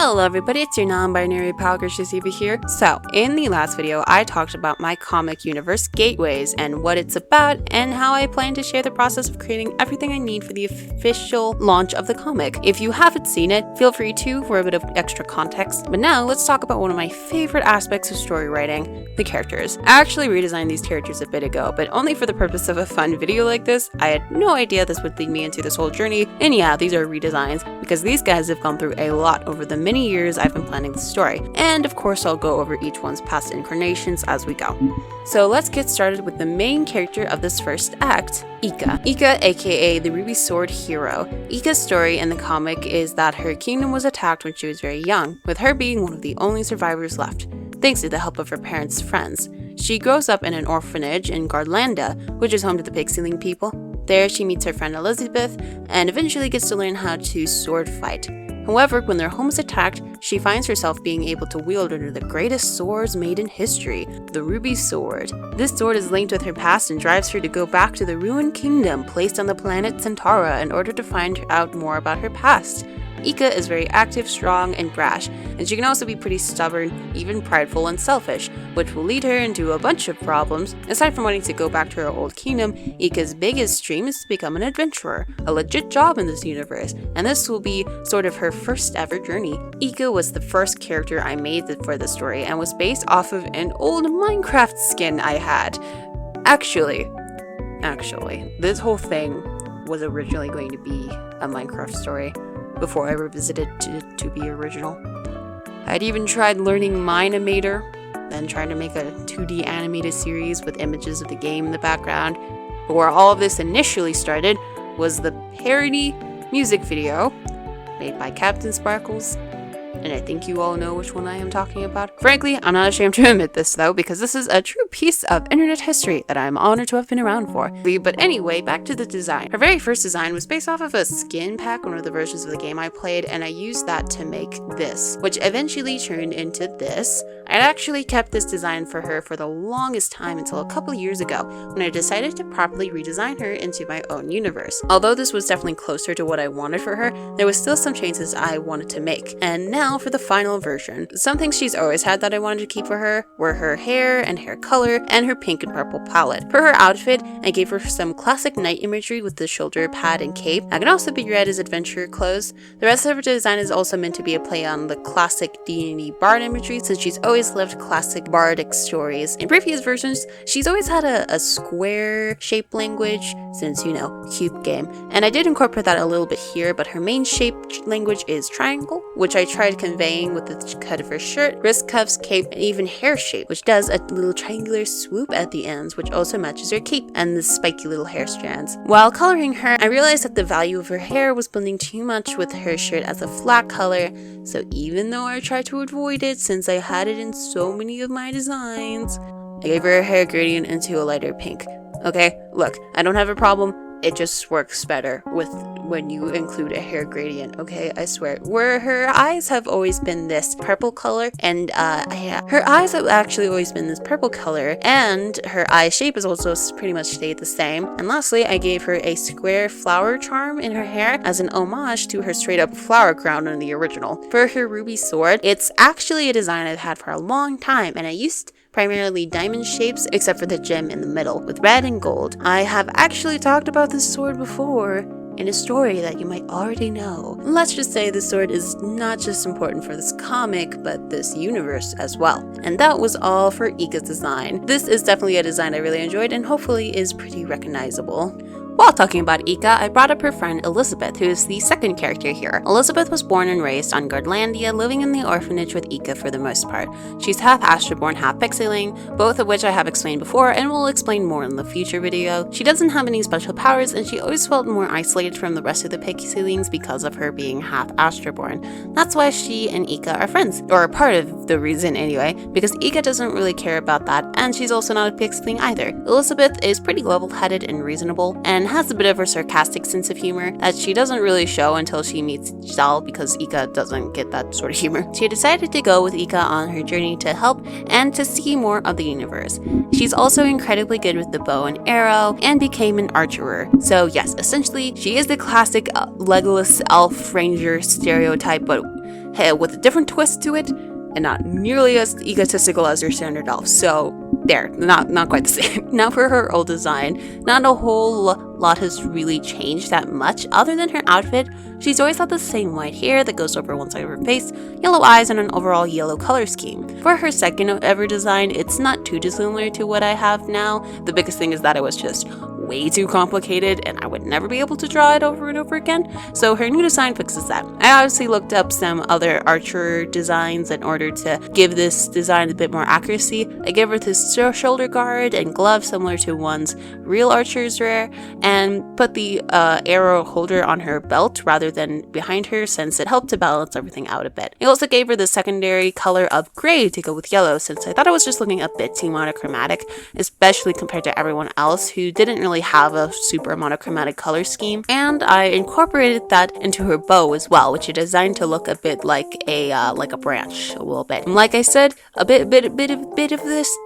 Hello everybody, it's your non-binary pal E.V.A here. So, in the last video, I talked about my comic universe gateways and what it's about and how I plan to share the process of creating everything I need for the official launch of the comic. If you haven't seen it, feel free to for a bit of extra context. But now, let's talk about one of my favorite aspects of story writing, the characters. I actually redesigned these characters a bit ago, but only for the purpose of a fun video like this. I had no idea this would lead me into this whole journey, and yeah, these are redesigns because these guys have gone through a lot over the many years I've been planning the story, and of course I'll go over each one's past incarnations as we go. So let's get started with the main character of this first act, E.V.A. E.V.A, aka the Ruby Sword Hero. E.V.A's story in the comic is that her kingdom was attacked when she was very young, with her being one of the only survivors left, thanks to the help of her parents' friends. She grows up in an orphanage in Garlandia, which is home to the pig stealing people. There she meets her friend Elizabeth, and eventually gets to learn how to sword fight. However, when their home is attacked, she finds herself being able to wield one of the greatest swords made in history, the Ruby Sword. This sword is linked with her past and drives her to go back to the ruined kingdom placed on the planet Centaura in order to find out more about her past. E.V.A is very active, strong, and brash, and she can also be pretty stubborn, even prideful and selfish, which will lead her into a bunch of problems. Aside from wanting to go back to her old kingdom, E.V.A's biggest dream is to become an adventurer, a legit job in this universe, and this will be sort of her first ever journey. E.V.A was the first character I made for the story and was based off of an old Minecraft skin I had. Actually, this whole thing was originally going to be a Minecraft story before I revisited it to be original. I'd even tried learning Minimator, then trying to make a 2D animated series with images of the game in the background. But where all of this initially started was the parody music video made by Captain Sparkles, and I think you all know which one I am talking about. Frankly, I'm not ashamed to admit this though, because this is a true piece of internet history that I'm honored to have been around for. But anyway, back to the design. Her very first design was based off of a skin pack, one of the versions of the game I played, and I used that to make this, which eventually turned into this. I actually kept this design for her for the longest time until a couple years ago, when I decided to properly redesign her into my own universe. Although this was definitely closer to what I wanted for her, there was still some changes I wanted to make. And now for the final version. Some things she's always had that I wanted to keep for her were her hair and hair color and her pink and purple palette. For her outfit, I gave her some classic knight imagery with the shoulder pad and cape. I can also be read as adventure clothes. The rest of her design is also meant to be a play on the classic D&D bard imagery, since she's always lived classic bardic stories. In previous versions, she's always had a square shape language, since, you know, cube game. And I did incorporate that a little bit here, but her main shape language is triangle, which I tried conveying with the cut of her shirt, wrist cuffs, cape, and even hair shape, which does a little triangular swoop at the ends, which also matches her cape and the spiky little hair strands. While coloring her, I realized that the value of her hair was blending too much with her shirt as a flat color, so even though I tried to avoid it since I had it in so many of my designs, I gave her a hair gradient into a lighter pink. Okay, look, I don't have a problem. It just works better with when you include a hair gradient, okay? I swear. Where her eyes have always been this purple color, and her eyes have actually always been this purple color, and her eye shape has also pretty much stayed the same. And lastly, I gave her a square flower charm in her hair as an homage to her straight up flower crown in the original. For her ruby sword, it's actually a design I've had for a long time, and I used primarily diamond shapes except for the gem in the middle with red and gold. I have actually talked about this sword before in a story that you might already know. Let's just say this sword is not just important for this comic, but this universe as well. And that was all for E.V.A's design. This is definitely a design I really enjoyed and hopefully is pretty recognizable. While talking about E.V.A, I brought up her friend Elizabeth, who is the second character here. Elizabeth was born and raised on Garlandia, living in the orphanage with E.V.A for the most part. She's half Astroborn, half Pixeling, both of which I have explained before and will explain more in the future video. She doesn't have any special powers, and she always felt more isolated from the rest of the Pixelings because of her being half Astroborn. That's why she and E.V.A are friends, or part of the reason anyway, because E.V.A doesn't really care about that, and she's also not a Pixeling either. Elizabeth is pretty level-headed and reasonable, and has a bit of a sarcastic sense of humor that she doesn't really show until she meets Zal, because E.V.A doesn't get that sort of humor. She decided to go with E.V.A on her journey to help and to see more of the universe. She's also incredibly good with the bow and arrow and became an archerer. So yes, essentially she is the classic Legolas elf ranger stereotype, but with a different twist to it, and not nearly as egotistical as your standard elf. So there, not quite the same. Now for her old design, not a whole lot has really changed that much other than her outfit. She's always had the same white hair that goes over one side of her face, yellow eyes, and an overall yellow color scheme. For her second ever design, it's not too dissimilar to what I have now. The biggest thing is that it was just way too complicated and I would never be able to draw it over and over again, so her new design fixes that. I obviously looked up some other archer designs in order to give this design a bit more accuracy. I gave her this shoulder guard and gloves similar to ones real archers wear, and put the arrow holder on her belt rather than behind her, since it helped to balance everything out a bit. I also gave her the secondary color of gray to go with yellow, since I thought it was just looking a bit too monochromatic, especially compared to everyone else who didn't really have a super monochromatic color scheme. And I incorporated that into her bow as well, which is designed to look a bit like a branch, a little bit. And like I said, a bit of this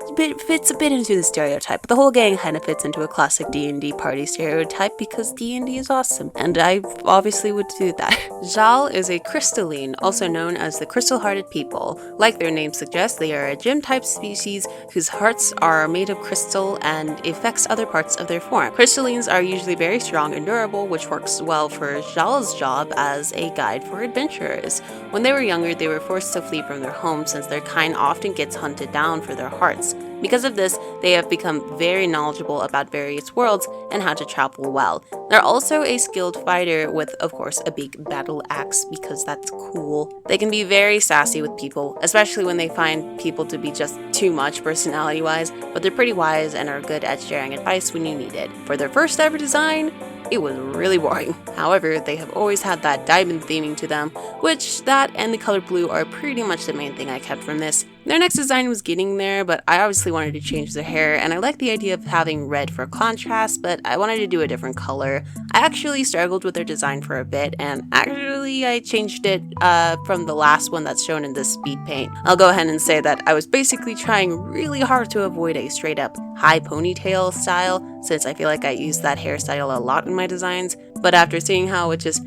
fits a bit into the stereotype. But the whole gang kind of fits into a classic D&D party stereotype because D&D is awesome, and I obviously would do that. Zal is a crystalline, also known as the crystal-hearted people. Like their name suggests, they are a gem-type species whose hearts are made of crystal and affects other parts of their form. Crystallines are usually very strong and durable, which works well for Zhal's job as a guide for adventurers. When they were younger, they were forced to flee from their home since their kind often gets hunted down for their hearts. Because of this, they have become very knowledgeable about various worlds and how to travel well. They're also a skilled fighter with, of course, a big battle axe because that's cool. They can be very sassy with people, especially when they find people to be just too much personality-wise, but they're pretty wise and are good at sharing advice when you need it. For their first ever design, it was really boring. However, they have always had that diamond theming to them, which that and the color blue are pretty much the main thing I kept from this. Their next design was getting there, but I obviously wanted to change their hair, and I like the idea of having red for contrast, but I wanted to do a different color. I actually struggled with their design for a bit, and actually I changed it from the last one that's shown in this speed paint. I'll go ahead and say that I was basically trying really hard to avoid a straight up high ponytail style, since I feel like I use that hairstyle a lot in my designs, but after seeing how it just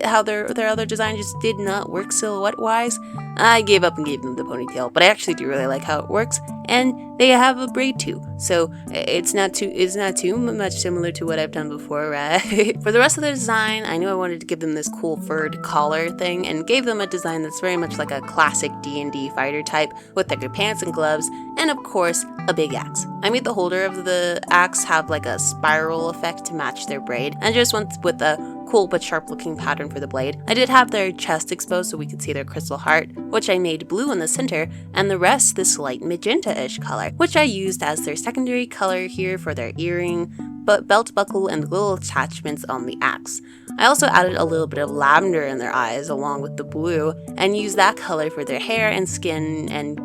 how their other design just did not work silhouette wise, I gave up and gave them the ponytail. But I actually do really like how it works, and they have a braid too, so it's not too much similar to what I've done before, right? For the rest of the design, I knew I wanted to give them this cool furred collar thing, and gave them a design that's very much like a classic D&D fighter type, with thicker pants and gloves, and of course, a big axe. I made the holder of the axe have like a spiral effect to match their braid, and just went with a cool but sharp looking pattern for the blade. I did have their chest exposed so we could see their crystal heart, which I made blue in the center, and the rest this light magenta-ish color, which I used as their secondary color here for their earring, belt buckle, and little attachments on the axe. I also added a little bit of lavender in their eyes along with the blue, and used that color for their hair and skin and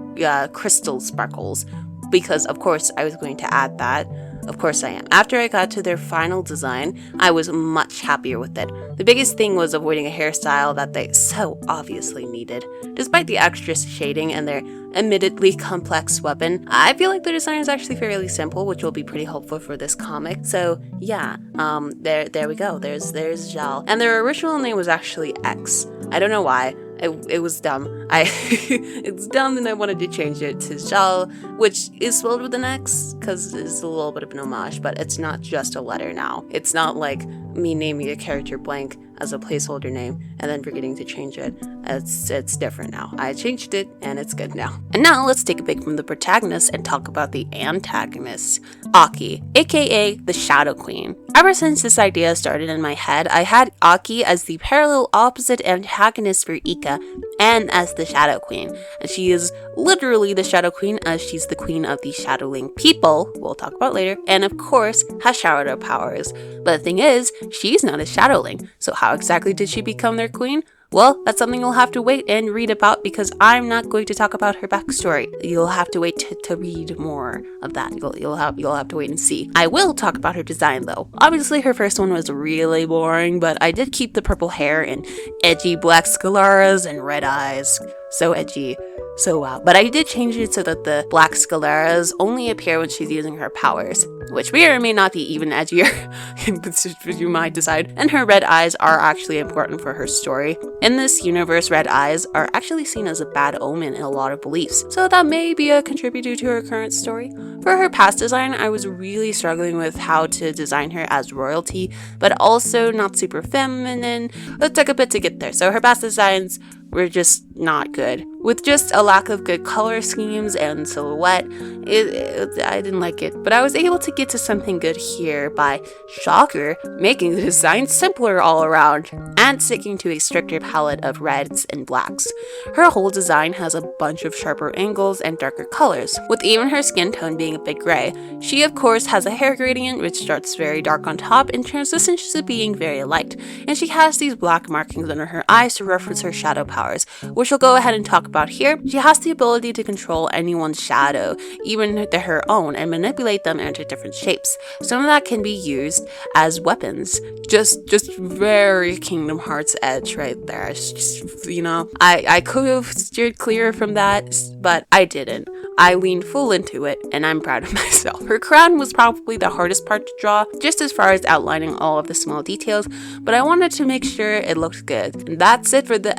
crystal sparkles, because of course I was going to add that. Of course I am. After I got to their final design, I was much happier with it. The biggest thing was avoiding a hairstyle that they so obviously needed. Despite the extra shading and their admittedly complex weapon, I feel like the design is actually fairly simple, which will be pretty helpful for this comic. So yeah, there we go. There's Zal. And their original name was actually X. I don't know why. It was dumb. It's dumb, and I wanted to change it to Zal, which is spelled with an X, because it's a little bit of an homage, but it's not just a letter now. It's not like me naming a character blank as a placeholder name and then forgetting to change it. It's different now. I changed it, and it's good now. And now let's take a break from the protagonist and talk about the antagonist, Akie, aka the Shadow Queen. Ever since this idea started in my head, I had Akie as the parallel opposite antagonist for E.V.A. and as the Shadow Queen. And she is literally the Shadow Queen, as she's the queen of the Shadowling people, we'll talk about later, and of course has shadow powers. But the thing is, she's not a Shadowling, so how exactly did she become their queen? Well, that's something you'll have to wait and read about, because I'm not going to talk about her backstory. You'll have to wait to read more of that. You'll have to wait and see. I will talk about her design though. Obviously her first one was really boring, but I did keep the purple hair and edgy black scalaras and red eyes. So edgy. so wow. But I did change it so that the black scaleras only appear when she's using her powers, which may or may not be even edgier. You might decide. And her red eyes are actually important for her story. In this universe, red eyes are actually seen as a bad omen in a lot of beliefs, so that may be a contributor to her current story. For her past design, I was really struggling with how to design her as royalty, but also not super feminine. It took a bit to get there, so her past designs were just not good. With just a lack of good color schemes and silhouette, I didn't like it. But I was able to get to something good here by, shocker, making the design simpler all around and sticking to a stricter palette of reds and blacks. Her whole design has a bunch of sharper angles and darker colors, with even her skin tone being a bit gray. She of course has a hair gradient which starts very dark on top and transitions to being very light, and she has these black markings under her eyes to reference her shadow powers, which we'll go ahead and talk about here. She has the ability to control anyone's shadow, even her own, and manipulate them into different shapes. Some of that can be used as weapons. Just very Kingdom Hearts edge right there. It's just, I could have steered clear from that, but I didn't. I leaned full into it, and I'm proud of myself. Her crown was probably the hardest part to draw, just as far as outlining all of the small details, but I wanted to make sure it looked good. And that's it for the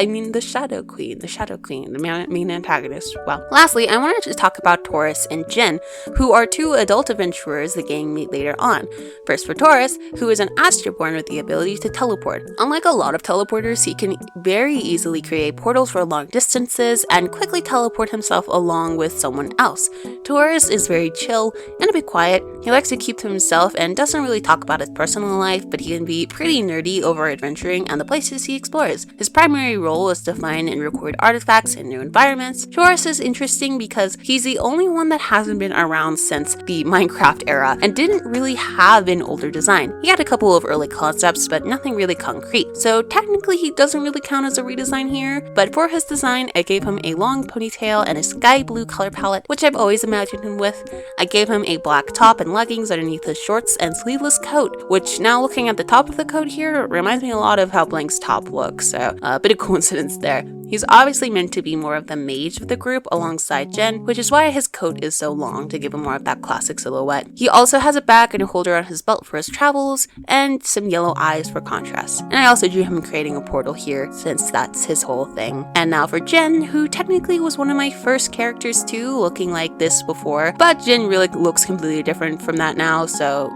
the Shadow Queen, the main antagonist. Well, lastly, I wanted to talk about Taurus and Jin, who are two adult adventurers the gang meet later on. First for Taurus, who is an Astroborn with the ability to teleport. Unlike a lot of teleporters, he can very easily create portals for long distances and quickly teleport himself along with someone else. Taurus is very chill and a bit quiet. He likes to keep to himself and doesn't really talk about his personal life, but he can be pretty nerdy over adventuring and the places he explores. His primary role is to find and record artifacts in new environments. Taurus is interesting because he's the only one that hasn't been around since the Minecraft era and didn't really have an older design. He had a couple of early concepts, but nothing really concrete. So technically he doesn't really count as a redesign here, but for his design, I gave him a long ponytail and a sky blue color palette, which I've always imagined him with. I gave him a black top and leggings underneath his shorts and sleeveless coat, which now looking at the top of the coat here reminds me a lot of how Blank's top looks, so a bit of coincidence there. He's obviously meant to be more of the mage of the group alongside Jen, which is why his coat is so long to give him more of that classic silhouette. He also has a bag and a holder on his belt for his travels, and some yellow eyes for contrast. And I also drew him creating a portal here, since that's his whole thing. And now for Jen, who technically was one of my first characters too, looking like this before, but Jen really looks completely different from that now, so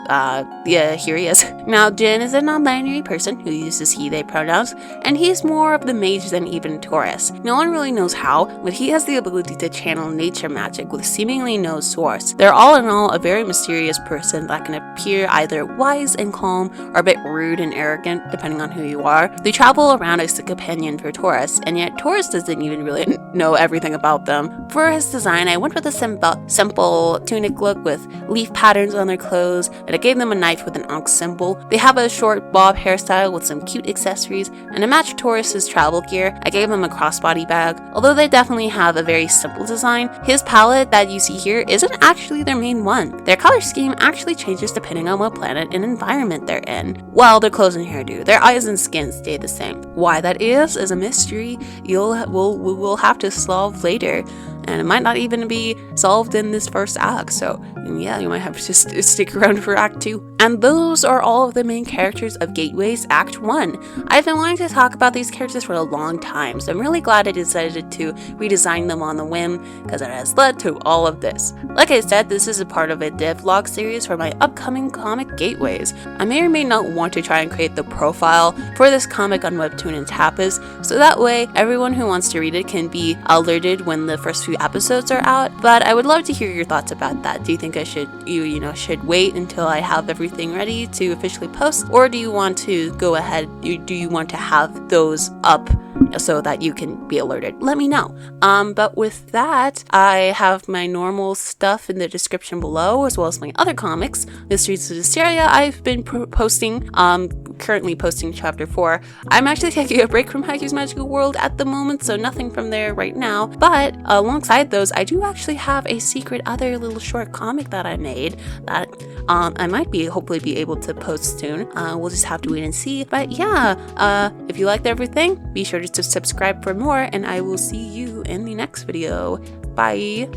yeah, here he is. Now Jen is a non-binary person who uses he/they pronouns, and he's more of the mage than even Taurus. No one really knows how, but he has the ability to channel nature magic with seemingly no source. They're all in all a very mysterious person that can appear either wise and calm or a bit rude and arrogant, depending on who you are. They travel around as a companion for Taurus, and yet Taurus doesn't even really know everything about them. For his design, I went with a simple tunic look with leaf patterns on their clothes, and I gave them a knife with an ankh symbol. They have a short bob hairstyle with some cute accessories, and to match Taurus's travel gear, I gave them a crossbody bag. Although they definitely have a very simple design, his palette that you see here isn't actually their main one. Their color scheme actually changes depending on what planet and environment they're in. Well, their clothes and hair do. Their eyes and skin stay the same. Why that is a mystery we'll have to solve later, and it might not even be solved in this first act, so yeah, you might have to stick around for Act 2. And those are all of the main characters of Gateway's Act 1. I've been wanting to talk about these characters for a long time, so I'm really glad I decided to redesign them on the whim, because it has led to all of this. Like I said, this is a part of a devlog series for my upcoming comic Gateways. I may or may not want to try and create the profile for this comic on Webtoon and Tapas, so that way everyone who wants to read it can be alerted when the first few episodes are out. But I would love to hear your thoughts about that. Do you think I should wait until I have everything ready to officially post, or do you want to go ahead? Do you want to have those up so that you can be alerted? Let me know. But with that, I have my normal stuff in the description below, as well as my other comics. The Streets of Hysteria I've been posting, currently posting chapter 4. I'm actually taking a break from Hakky's Magical World at the moment, so nothing from there right now, but alongside alongside those, I do actually have a secret other little short comic that I made that I might hopefully be able to post soon. We'll just have to wait and see. But yeah, if you liked everything, be sure to subscribe for more, and I will see you in the next video. Bye.